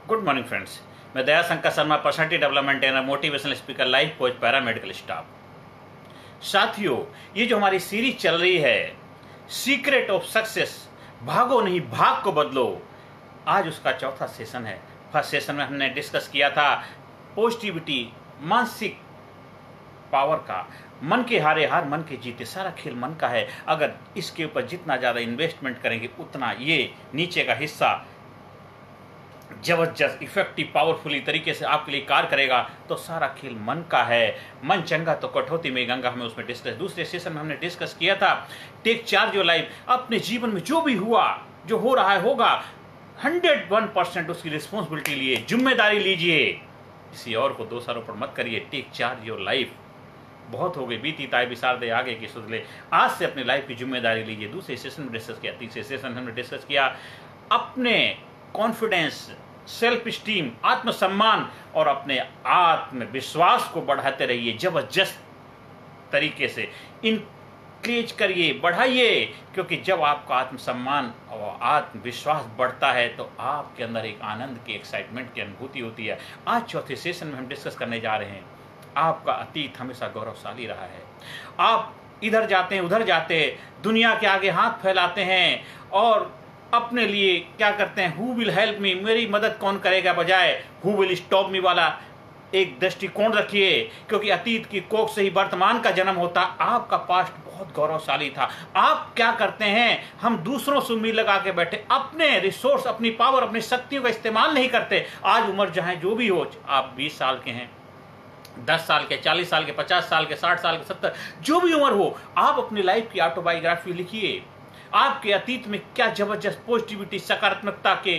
Good morning friends. मैं Daya Shankar Sharma, personality development trainer, motivational speaker, life coach, paramedical staff. साथियों, ये जो हमारी सीरीज चल रही है सीक्रेट ऑफ सक्सेस, भागो नहीं भाग को बदलो, आज उसका चौथा सेशन है। फर्स्ट सेशन में हमने डिस्कस किया था पॉजिटिविटी, मानसिक पावर का। मन के हारे हार, मन के जीते, सारा खेल मन का है। अगर इसके ऊपर जितना ज़्यादा इन्वेस्टमेंट करेंगे उतना ये नीचे का हिस्सा जबरदस्त इफेक्टिव पावरफुली तरीके से आपके लिए कार्य करेगा। तो सारा खेल मन का है। मन चंगा तो कटौती में गंगा, हमें उसमें डिस्कस। दूसरे सेशन में हमने डिस्कस किया था टेक चार्ज योर लाइफ। अपने जीवन में जो भी हुआ, जो हो रहा है होगा, 101% उसकी रिस्पॉन्सिबिलिटी लिए, जिम्मेदारी लीजिए। किसी और को दोषारोपण मत करिए। Take charge your life. बहुत हो गई बीती ताई बिसार दे आगे की सुध ले। आज से अपनी लाइफ की जिम्मेदारी लीजिए। दूसरे सेशन में डिस्कस किया। तीसरे सेशन में हमने डिस्कस किया अपने कॉन्फिडेंस, सेल्फ स्टीम, आत्मसम्मान और अपने आत्मविश्वास को बढ़ाते रहिए। जबरदस्त तरीके से इंक्रीज करिए, बढ़ाइए, क्योंकि जब आपका आत्मसम्मान और आत्मविश्वास बढ़ता है तो आपके अंदर एक आनंद की, एक्साइटमेंट की अनुभूति होती है। आज चौथे सेशन में हम डिस्कस करने जा रहे हैं आपका अतीत हमेशा गौरवशाली रहा है। आप इधर जाते हैं उधर जाते हैं, दुनिया के आगे हाथ फैलाते हैं और अपने लिए क्या करते हैं, हु विल हेल्प मी, मेरी मदद कौन करेगा, बजाय हु विल स्टॉप मी वाला एक दृष्टिकोण रखिए। क्योंकि अतीत की कोख से ही वर्तमान का जन्म होता। आपका पास्ट बहुत गौरवशाली था। आप क्या करते हैं, हम दूसरों से उम्मीद लगा के बैठे, अपने रिसोर्स, अपनी पावर, अपनी शक्तियों का इस्तेमाल नहीं करते। आज उम्र चाहे जो भी हो, आप 20 साल के हैं, 10 साल के, 40 साल के, 50 साल के, 60 साल के, 70, जो भी उम्र हो, आप अपनी लाइफ की ऑटोबायोग्राफी लिखिए। आपके अतीत में क्या जबरदस्त पॉजिटिविटी, सकारात्मकता के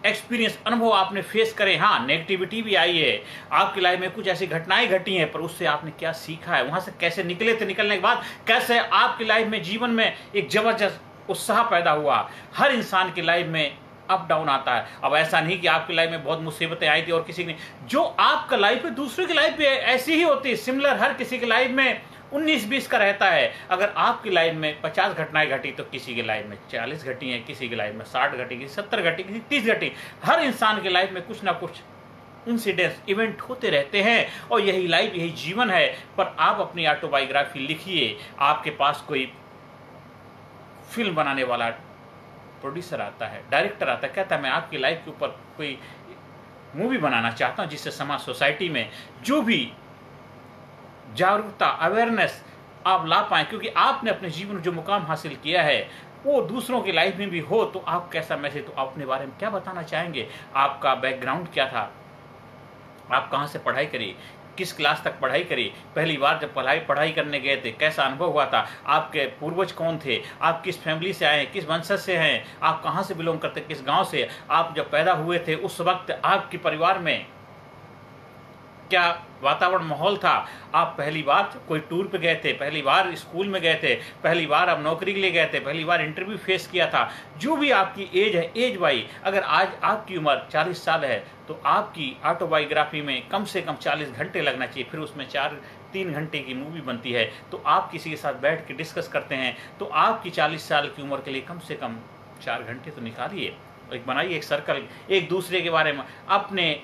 एक्सपीरियंस, अनुभव आपने फेस करे। हाँ, नेगेटिविटी भी आई है, आपकी लाइफ में कुछ ऐसी घटनाएं घटी हैं, पर उससे आपने क्या सीखा है, वहां से कैसे निकले थे, निकलने के बाद कैसे आपकी लाइफ में, जीवन में एक जबरदस्त उत्साह पैदा हुआ। हर इंसान की लाइफ में अप डाउन आता है। अब ऐसा नहीं कि आपकी लाइफ में बहुत मुसीबतें आई थी और किसी की नहीं। जो आपका लाइफ है दूसरे की लाइफ भी ऐसी ही होती है, सिमिलर। हर किसी की लाइफ में 19-20 का रहता है। अगर आपकी लाइफ में 50 घटनाएं घटी तो किसी की लाइफ में 40 घटी हैं, किसी की लाइफ में 60 घटी, किसी 70 घटी, किसी 30 घटी। हर इंसान की लाइफ में कुछ ना कुछ इंसिडेंट्स, इवेंट होते रहते हैं और यही लाइफ, यही जीवन है। पर आप अपनी ऑटोबायोग्राफी लिखिए। आपके पास कोई फिल्म बनाने वाला प्रोड्यूसर आता है, डायरेक्टर आता है, कहता है मैं आपकी लाइफ के ऊपर कोई मूवी बनाना चाहता हूं जिससे समाज, सोसाइटी में जो भी जागरूकता, अवेयरनेस आप ला पाएं। क्योंकि आपने अपने जीवन में जो मुकाम हासिल किया है वो दूसरों की लाइफ में भी हो, तो आप कैसा मैसेज, तो अपने बारे में क्या बताना चाहेंगे, आपका बैकग्राउंड क्या था, आप कहाँ से पढ़ाई करी, किस क्लास तक पढ़ाई करी, पहली बार जब पढ़ाई करने गए थे कैसा अनुभव हुआ था, आपके पूर्वज कौन थे, आप किस फैमिली से आए हैं, किस वंशज से हैं, आप कहाँ से बिलोंग करते, किस गांव से, आप जब पैदा हुए थे उस वक्त आपके परिवार में क्या वातावरण, माहौल था, आप पहली बार कोई टूर पे गए थे, पहली बार स्कूल में गए थे, पहली बार आप नौकरी के लिए गए थे, पहली बार इंटरव्यू फेस किया था। जो भी आपकी एज है, एज वाइज, अगर आज आपकी उम्र 40 साल है तो आपकी ऑटोबायोग्राफी में कम से कम 40 घंटे लगना चाहिए। फिर उसमें 3 घंटे की मूवी बनती है। तो आप किसी के साथ बैठ के डिस्कस करते हैं तो आपकी 40 साल की उम्र के लिए कम से कम 4 घंटे तो निकालिए। एक बनाइए एक सर्कल, एक दूसरे के बारे में अपने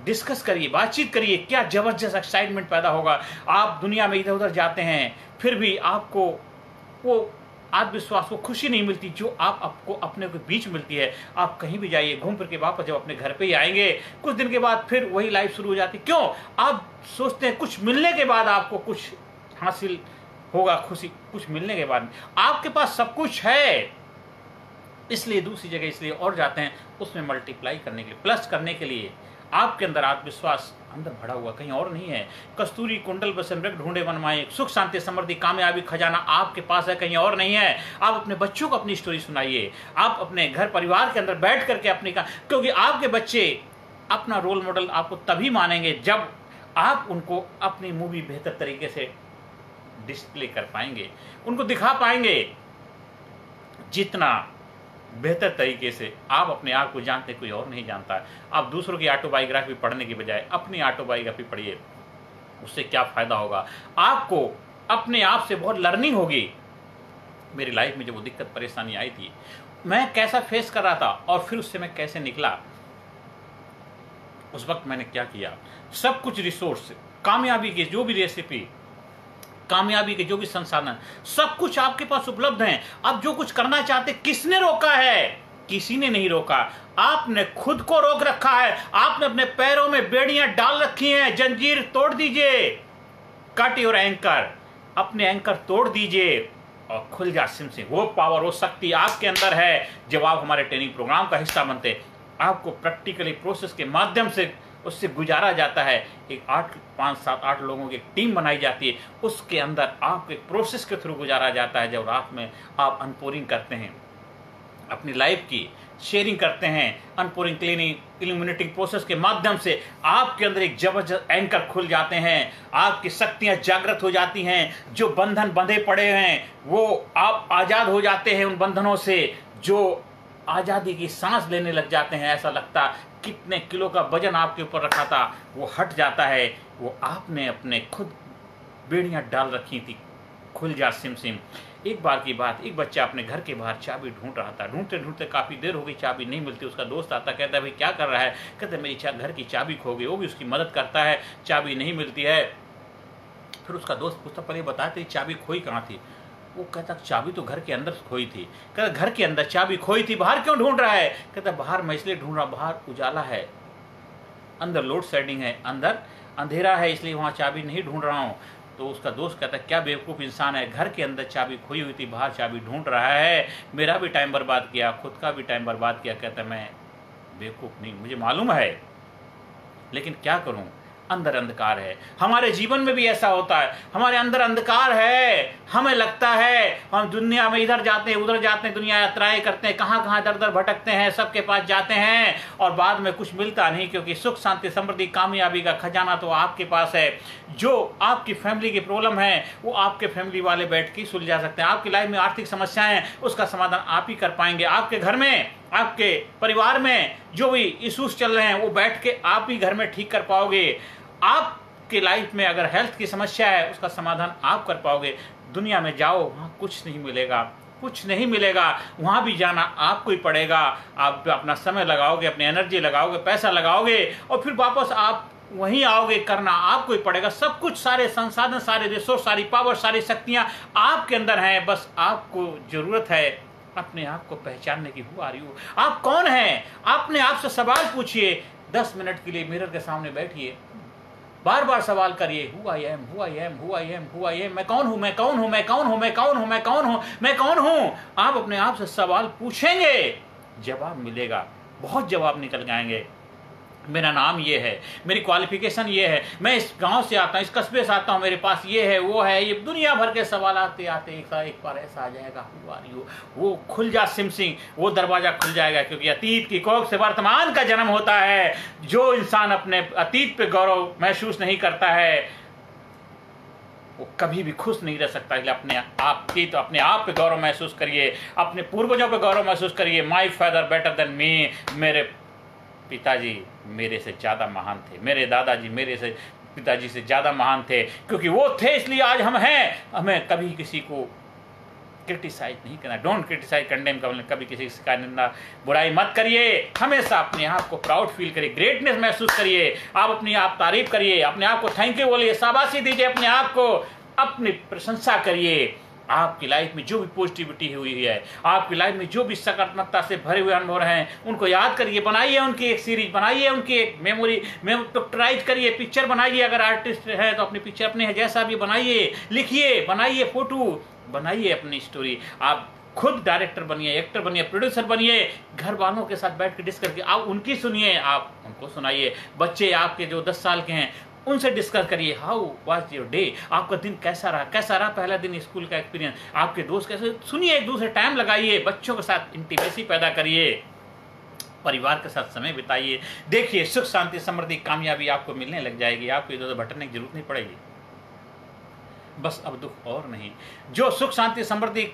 डिस्कस करिए, बातचीत करिए। क्या जबरदस्त एक्साइटमेंट पैदा होगा। आप दुनिया में इधर उधर जाते हैं फिर भी आपको वो आत्मविश्वास, वो खुशी नहीं मिलती जो आपको अपने के बीच मिलती है। आप कहीं भी जाइए, घूम फिर के वापस जब अपने घर पे ही आएंगे, कुछ दिन के बाद फिर वही लाइफ शुरू हो जाती। क्यों? आप सोचते हैं कुछ मिलने के बाद आपको कुछ हासिल होगा, खुशी कुछ मिलने के बाद। आपके पास सब कुछ है, इसलिए दूसरी जगह इसलिए और जाते हैं, उसमें मल्टीप्लाई करने के लिए, प्लस करने के लिए। आपके अंदर आत्मविश्वास अंदर भरा हुआ कहीं और नहीं है। कस्तूरी कुंडल बसन मृग ढूंढे वन माए, सुख शांति समृद्धि कामयाबी खजाना आपके पास है, कहीं और नहीं है। आप अपने बच्चों को अपनी स्टोरी सुनाइए। आप अपने घर परिवार के अंदर बैठ करके अपनी क्योंकि आपके बच्चे अपना रोल मॉडल आपको तभी मानेंगे जब आप उनको अपनी मूवी बेहतर तरीके से डिस्प्ले कर पाएंगे, उनको दिखा पाएंगे। जितना बेहतर तरीके से आप अपने आप को जानते, कोई और नहीं जानता है। आप दूसरों की ऑटोबायोग्राफी पढ़ने की बजाय अपनी ऑटोबायोग्राफी पढ़िए। उससे क्या फायदा होगा, आपको अपने आप से बहुत लर्निंग होगी। मेरी लाइफ में जब वो दिक्कत परेशानी आई थी, मैं कैसा फेस कर रहा था और फिर उससे मैं कैसे निकला। उस वक्त मैंने क्या किया, सब कुछ रिसोर्स, कामयाबी की जो भी रेसिपी, कामयाबी के जो भी संसाधन, सब कुछ आपके पास उपलब्ध हैं। आप जो कुछ करना चाहते, किसने रोका है? किसी ने नहीं रोका। आपने खुद को रोक रखा है। आपने अपने पैरों में बेड़ियां डाल रखी हैं। जंजीर तोड़ दीजिए, कट योर एंकर, अपने एंकर तोड़ दीजिए और खुल जा सिम से। वो पावर, वो शक्ति आपके अंदर है। जब आप हमारे ट्रेनिंग प्रोग्राम का हिस्सा बनते, आपको प्रैक्टिकली प्रोसेस के माध्यम से उससे गुजारा जाता है। एक 5, 7, 8 लोगों की टीम बनाई जाती है, उसके अंदर आपको एक प्रोसेस के थ्रू गुजारा जाता है। जब रात में आप अनपोरिंग करते हैं, अपनी लाइफ की शेयरिंग करते हैं, अनपोरिंग, क्लीनिंग, इल्यूमिनेटिंग प्रोसेस के माध्यम से आपके अंदर एक जबरदस्त एंकर खुल जाते हैं। आपकी शक्तियां जागृत हो जाती हैं। जो बंधन बंधे पड़े हैं वो आप आज़ाद हो जाते हैं उन बंधनों से। जो आज़ादी की सांस लेने लग जाते हैं। ऐसा लगता कितने किलो का वजन आपके ऊपर रखा था वो हट जाता है। वो आपने अपने खुद बेड़ियां डाल रखी थी। खुल जा सिम सिम। एक बार की बात, एक बच्चा अपने घर के बाहर चाबी ढूंढ रहा था। ढूंढते ढूंढते काफ़ी देर हो गई, चाबी नहीं मिलती। उसका दोस्त आता, कहता है भाई क्या कर रहा है? कहते मेरी घर की चाबी खो गई। वो भी उसकी मदद करता है, चाबी नहीं मिलती है। फिर उसका दोस्त पूछता पहले बता तेरी चाबी खोई कहाँ थी? वो कहता चाबी तो घर के अंदर खोई थी। कहता घर के अंदर चाबी खोई थी, बाहर क्यों ढूंढ रहा है? कहता बाहर मैं इसलिए ढूंढ रहा, बाहर उजाला है, अंदर लोड शेडिंग है, अंदर अंधेरा है, इसलिए वहाँ चाबी नहीं ढूंढ रहा हूँ। तो उसका दोस्त कहता क्या बेवकूफ़ इंसान है, घर के अंदर चाबी खोई हुई थी, बाहर चाबी ढूंढ रहा है। मेरा भी टाइम बर्बाद किया, खुद का भी टाइम बर्बाद किया। कहता मैं बेवकूफ़ नहीं, मुझे मालूम है, लेकिन क्या करूँ, अंदर अंधकार है। हमारे जीवन में भी ऐसा होता है, हमारे अंदर अंधकार है। हमें लगता है हम दुनिया में इधर जाते हैं उधर जाते हैं, दुनिया यात्राएं करते हैं, कहाँ कहाँ दर दर भटकते हैं, सबके पास जाते हैं और बाद में कुछ मिलता नहीं। क्योंकि सुख शांति समृद्धि कामयाबी का खजाना तो आपके पास है। जो आपकी फैमिली की प्रॉब्लम है वो आपके फैमिली वाले बैठ के सुलझा सकते हैं। आपकी लाइफ में आर्थिक समस्याएं, उसका समाधान आप ही कर पाएंगे। आपके घर में, आपके परिवार में जो भी इश्यूज चल रहे हैं वो बैठ के आप ही घर में ठीक कर पाओगे। आपके लाइफ में अगर हेल्थ की समस्या है उसका समाधान आप कर पाओगे। दुनिया में जाओ, वहाँ कुछ नहीं मिलेगा, कुछ नहीं मिलेगा। वहाँ भी जाना आपको ही पड़ेगा। आप अपना समय लगाओगे, अपनी एनर्जी लगाओगे, पैसा लगाओगे और फिर वापस आप वहीं आओगे। करना आपको ही पड़ेगा। सब कुछ, सारे संसाधन, सारे रिसोर्स, सारी पावर, सारी शक्तियाँ आपके अंदर हैं। बस आपको जरूरत है अपने आप को पहचानने की। Who are you? आप कौन हैं? अपने आप से सवाल पूछिए। 10 मिनट के लिए मिरर के सामने बैठिए, बार बार सवाल करिए, who I am, who I am, who I am, who I am. मैं कौन हूं, मैं कौन हूं, मैं कौन हूं, मैं कौन हूं, मैं कौन हूं, मैं कौन हूं। आप अपने आप से सवाल पूछेंगे, जवाब मिलेगा, बहुत जवाब निकल जाएंगे। मेरा नाम ये है, मेरी क्वालिफिकेशन ये है, मैं इस गांव से आता हूँ, इस कस्बे से आता हूँ, मेरे पास ये है, वो है, ये दुनिया भर के सवाल आते आते एक बार ऐसा आ जाएगा, हु आर यू? वो खुल जा सिम सिंह, वो दरवाजा खुल जाएगा। क्योंकि अतीत की कोख से वर्तमान का जन्म होता है। जो इंसान अपने अतीत पे गौरव महसूस नहीं करता है वो कभी भी खुश नहीं रह सकता। इसलिए अपने आप पे गौरव महसूस करिए, अपने पूर्वजों पे गौरव महसूस करिए। My father better than me, मेरे पिताजी मेरे से ज़्यादा महान थे, मेरे दादाजी मेरे से, पिताजी से ज़्यादा महान थे। क्योंकि वो थे इसलिए आज हम हैं। हमें कभी किसी को क्रिटिसाइज नहीं करना। डोंट क्रिटिसाइज, कंडेम का, कभी किसी का निंदा बुराई मत करिए। हमेशा अपने आप को प्राउड फील करिए, ग्रेटनेस महसूस करिए। आप अपनी आप तारीफ करिए, अपने आप को थैंक यू बोलिए, शाबाशी दीजिए, अपने आप को अपनी प्रशंसा करिए। आपकी लाइफ में जो भी पॉजिटिविटी हुई है, आपकी लाइफ में जो भी सकारात्मकता से भरे हुए अनुभव हैं, उनको याद करिए, बनाइए उनकी एक सीरीज, बनाइए उनकी एक मेमोरी में पिक्चराइज करिए, पिक्चर बनाइए। अगर आर्टिस्ट है तो अपनी पिक्चर अपने जैसा भी बनाइए, लिखिए, बनाइए, फोटो बनाइए, अपनी स्टोरी। आप खुद डायरेक्टर बनिए, एक्टर बनिए, प्रोड्यूसर बनिए। घर वालों के साथ बैठ के डिस्कस करके आप उनकी सुनिए, आप उनको सुनाइए। बच्चे आपके जो 10 साल के हैं उनसे डिस्कस करिए, हाउ वाज योर डे, आपका दिन कैसा रहा पहला दिन स्कूल का एक्सपीरियंस, आपके दोस्त कैसे। सुनिए, एक दूसरे टाइम लगाइए, बच्चों के साथ इंटीमेसी पैदा करिए, परिवार के साथ समय बिताइए। देखिए, सुख शांति समृद्धि कामयाबी आपको मिलने लग जाएगी। आपको इधर उधर भटकने की जरूरत नहीं पड़ेगी। बस अब दुख और नहीं। जो सुख शांति समृद्धि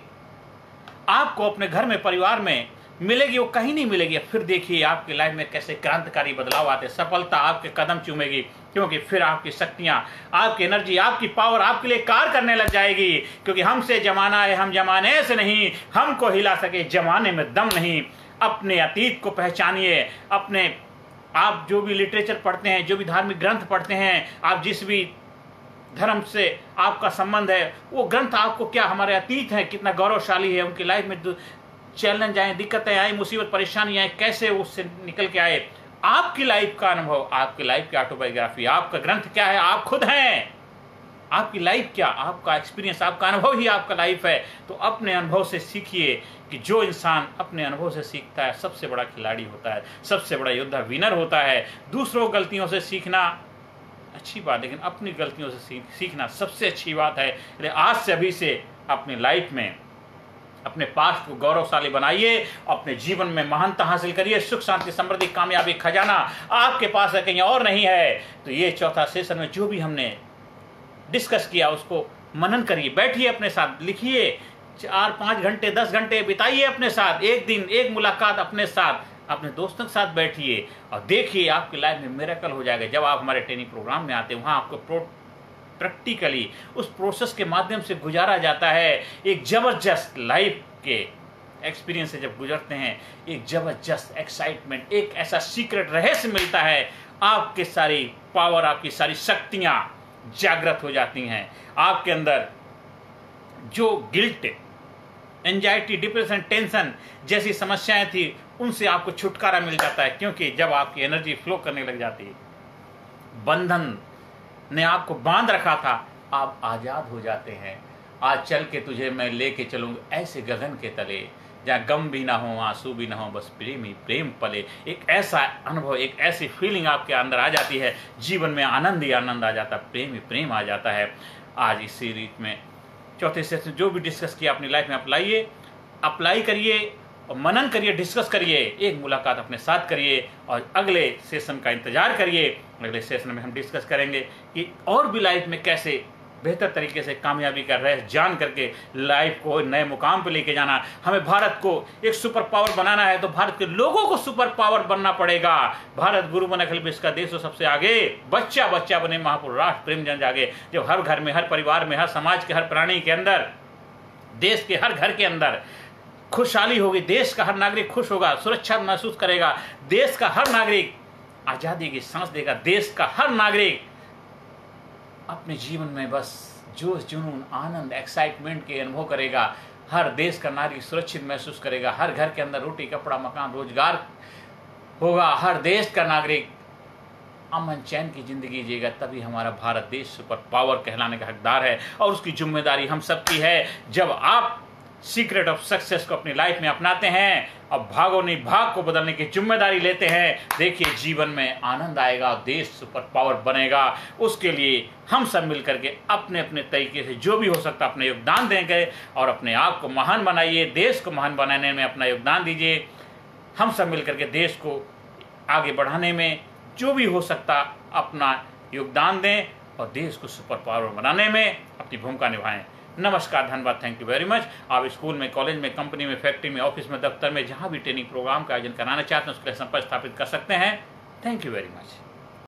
आपको अपने घर में, परिवार में मिलेगी वो कहीं नहीं मिलेगी। फिर देखिए आपकी लाइफ में कैसे क्रांतिकारी बदलाव आते, सफलता आपके कदम चूमेगी। क्योंकि फिर आपकी शक्तियां, आपकी एनर्जी, आपकी पावर आपके लिए कार्य करने लग जाएगी। क्योंकि हमसे जमाना है, हम जमाने से नहीं, हमको हिला सके जमाने में दम नहीं। अपने अतीत को पहचानिए, अपने आप जो भी लिटरेचर पढ़ते हैं, जो भी धार्मिक ग्रंथ पढ़ते हैं, आप जिस भी धर्म से आपका संबंध है, वो ग्रंथ आपको क्या हमारे अतीत है कितना गौरवशाली है, उनकी लाइफ में चैलेंज आए, दिक्कतें आए, मुसीबत परेशानी आए, कैसे उससे निकल के आए। आपकी लाइफ का अनुभव, आपकी लाइफ की ऑटोबायोग्राफी, आपका ग्रंथ क्या है, आप खुद हैं। आपकी लाइफ क्या, आपका एक्सपीरियंस, आपका अनुभव ही आपका लाइफ है। तो अपने अनुभव से सीखिए कि जो इंसान अपने अनुभव से सीखता है सबसे बड़ा खिलाड़ी होता है, सबसे बड़ा योद्धा विनर होता है। दूसरों गलतियों से सीखना अच्छी बात, लेकिन अपनी गलतियों से सीखना सबसे अच्छी बात है। इसलिए आज से अभी से अपनी लाइफ में अपने पास्ट को गौरवशाली बनाइए, अपने जीवन में महानता हासिल करिए। सुख शांति समृद्धि कामयाबी खजाना आपके पास है, कहीं और नहीं है। तो ये चौथा सेशन में जो भी हमने डिस्कस किया उसको मनन करिए, बैठिए अपने साथ, लिखिए, 4-5 घंटे 10 घंटे बिताइए अपने साथ, एक दिन एक मुलाकात अपने साथ, अपने दोस्तों के साथ बैठिए और देखिए आपकी लाइफ में मिरेकल हो जाएगा। जब आप हमारे ट्रेनिंग प्रोग्राम में आते हैं, वहाँ आपको प्रैक्टिकली उस प्रोसेस के माध्यम से गुजारा जाता है। एक जबरदस्त लाइफ के एक्सपीरियंस से जब गुजरते हैं, एक जबरदस्त एक्साइटमेंट, एक ऐसा सीक्रेट रहस्य मिलता है। आपके सारी पावर, आपकी सारी शक्तियाँ जागृत हो जाती हैं। आपके अंदर जो गिल्ट, एंजाइटी, डिप्रेशन, टेंशन जैसी समस्याएं थी, उनसे आपको छुटकारा मिल जाता है, क्योंकि जब आपकी एनर्जी फ्लो करने लग जाती है, बंधन ने आपको बांध रखा था, आप आजाद हो जाते हैं। आज चल के तुझे मैं लेके चलूंगा ऐसे गगन के तले, जहाँ गम भी ना हो, आंसू भी ना हो, बस प्रेम ही प्रेम पले। एक ऐसा अनुभव, एक ऐसी फीलिंग आपके अंदर आ जाती है, जीवन में आनंद ही आनंद आ जाता है, प्रेम ही प्रेम आ जाता है। आज इस सीरीज में चौथे सेशन जो भी डिस्कस किया अपनी लाइफ में अप्लाई करिए और मनन करिए, डिस्कस करिए, एक मुलाकात अपने साथ करिए और अगले सेशन का इंतजार करिए। अगले सेशन में हम डिस्कस करेंगे कि और भी लाइफ में कैसे बेहतर तरीके से कामयाबी का रहस्य जान करके लाइफ को नए मुकाम पर लेके जाना। हमें भारत को एक सुपर पावर बनाना है, तो भारत के लोगों को सुपर पावर बनना पड़ेगा। भारत गुरु बने अखिल विश्व का देश हो सबसे आगे, बच्चा बच्चा बने महापुरुष, राष्ट्र प्रेम जन जागे। जब हर घर में, हर परिवार में, हर समाज के हर प्राणी के अंदर, देश के हर घर के अंदर खुशहाली होगी, देश का हर नागरिक खुश होगा, सुरक्षा महसूस करेगा, देश का हर नागरिक आजादी की सांस देगा, देश का हर नागरिक अपने जीवन में बस जोश, जुनून, आनंद, एक्साइटमेंट के अनुभव करेगा। हर देश का नागरिक सुरक्षित महसूस करेगा, हर घर के अंदर रोटी, कपड़ा, मकान, रोजगार होगा, हर देश का नागरिक अमन चैन की जिंदगी जिएगा। तभी हमारा भारत देश सुपर पावर कहलाने का हकदार है और उसकी जिम्मेदारी हम सबकी है। जब आप सीक्रेट ऑफ सक्सेस को अपनी लाइफ में अपनाते हैं और भागो नहीं भाग को बदलने की जिम्मेदारी लेते हैं, देखिए जीवन में आनंद आएगा, देश सुपर पावर बनेगा। उसके लिए हम सब मिल करके अपने अपने तरीके से जो भी हो सकता अपना योगदान देंगे और अपने आप को महान बनाइए, देश को महान बनाने में अपना योगदान दीजिए। हम सब मिल करके देश को आगे बढ़ाने में जो भी हो सकता अपना योगदान दें और देश को सुपर पावर बनाने में अपनी भूमिका निभाएं। नमस्कार, धन्यवाद, थैंक यू वेरी मच। आप स्कूल में, कॉलेज में, कंपनी में, फैक्ट्री में, ऑफिस में, दफ्तर में, जहां भी ट्रेनिंग प्रोग्राम का आयोजन कराना चाहते हैं उसके लिए संपर्क स्थापित कर सकते हैं। Thank you very much.